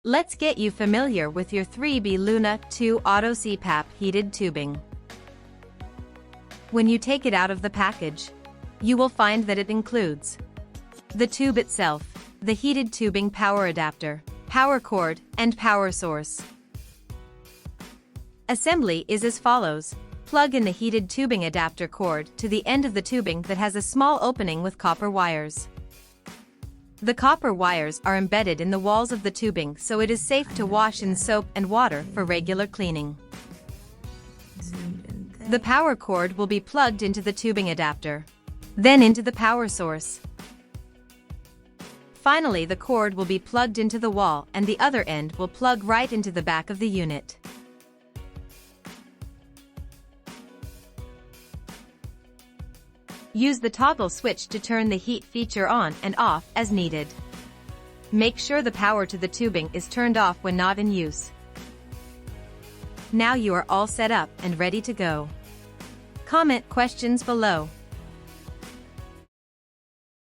Let's get you familiar with your 3B Luna 2 Auto CPAP heated tubing. When you take it out of the package, you will find that it includes the tube itself, the heated tubing power adapter, power cord, and power source. Assembly is as follows. Plug in the heated tubing adapter cord to the end of the tubing that has a small opening with copper wires. The copper wires are embedded in the walls of the tubing, so it is safe to wash in soap and water for regular cleaning. The power cord will be plugged into the tubing adapter, then into the power source. Finally, the cord will be plugged into the wall and the other end will plug right into the back of the unit. Use the toggle switch to turn the heat feature on and off as needed. Make sure the power to the tubing is turned off when not in use. Now you are all set up and ready to go. Comment questions below.